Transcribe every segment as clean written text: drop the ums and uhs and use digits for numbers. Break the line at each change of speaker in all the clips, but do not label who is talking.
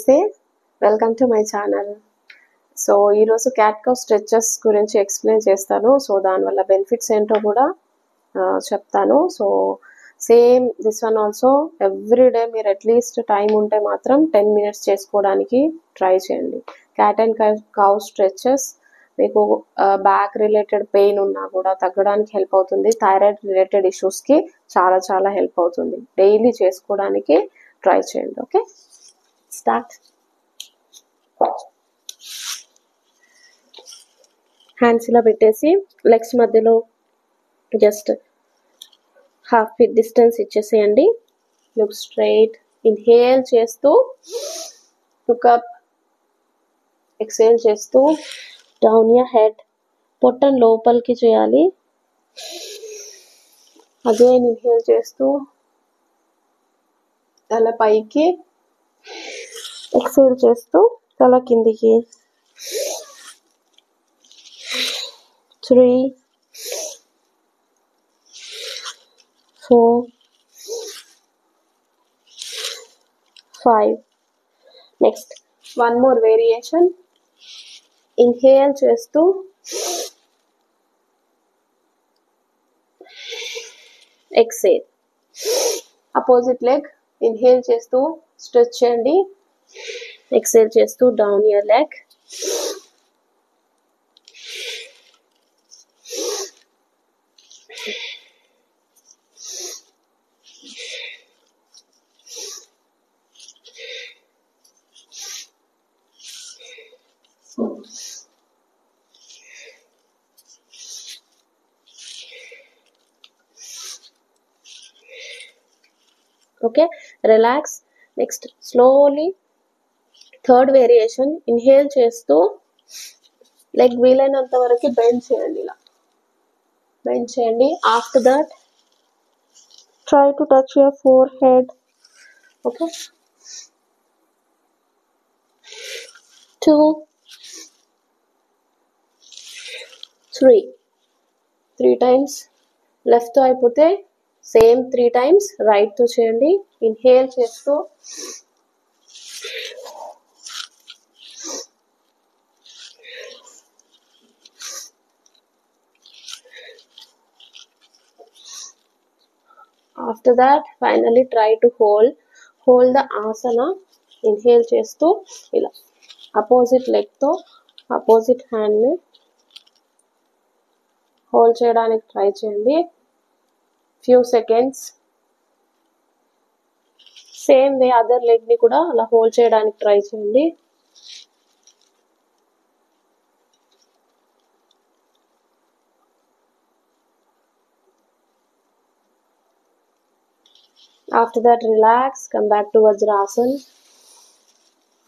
నమస్తే, welcome to my channel. So ఈరోజు cat cow stretches గురించి ఎక్స్ప్లెయిన్ చేస్తాను. సో దానివల్ల బెనిఫిట్స్ ఏంటో కూడా చెప్తాను. So same this one also everyday మీరు అట్లీస్ట్ టైం ఉంటే మాత్రం 10 minutes చేసుకోవడానికి ట్రై చేయండి. క్యాట్ అండ్ కౌ స్ట్రెచెస్ మీకు బ్యాక్ రిలేటెడ్ పెయిన్ ఉన్నా కూడా తగ్గడానికి హెల్ప్ అవుతుంది. థైరాయిడ్ రిలేటెడ్ ఇష్యూస్కి చాలా చాలా హెల్ప్ అవుతుంది. డైలీ చేసుకోవడానికి ట్రై చేయండి. Okay, start. హ్యాండ్స్ ఇలా పెట్టేసి లెగ్స్ మధ్యలో జస్ట్ హాఫ్ ఫీట్ డిస్టెన్స్ ఇచ్చేసేయండి. Look straight. ఇన్హేల్ చేస్తూ లుక్ అప్, ఎక్సేల్ చేస్తూ డౌన్ యర్ హెడ్. పొట్టను లోపలికి చేయాలి. అగైన్ ఇన్హేల్ చేస్తూ తల పైకి, ఎక్సేల్ చేస్తూ తల కిందికి. 3 4 5. Next one more variation. Inhale చేస్తూ ఎక్సేల్. Opposite leg. ఇన్హేల్ చేస్తూ స్ట్రెచ్ చేయండి, ఎక్సేల్ చేస్తూ down your leg. Okay, relax. Next slowly third variation. Inhale చేస్తూ లెగ్ వీలైనంత వరకు బెండ్ చేయండి. ఇలా బెండ్ చేయండి. After that try to touch your four head. Okay, 2 3 times. Left అయిపోతే సేమ్ 3 టైమ్స్ రైట్ తో చేయండి. ఇన్హేల్ చేస్తూ after that finally try to hold the Haasan. Inhale చేస్తూ ఇలా అపోజిట్ లెగ్ తో అపోజిట్ హ్యాండ్ ని హోల్డ్ చేయడానికి ట్రై చేయండి. Few seconds. Same way other leg ని కూడా అలా హోల్డ్ చేయడానికి ట్రై చేయండి. After that, relax. Come back to Vajrasana.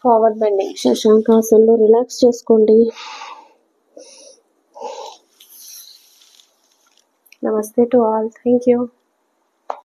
Forward bending. శశాంకాసనలో రిలాక్స్ చేసుకోండి. నమస్తే టు ఆల్. Thank you.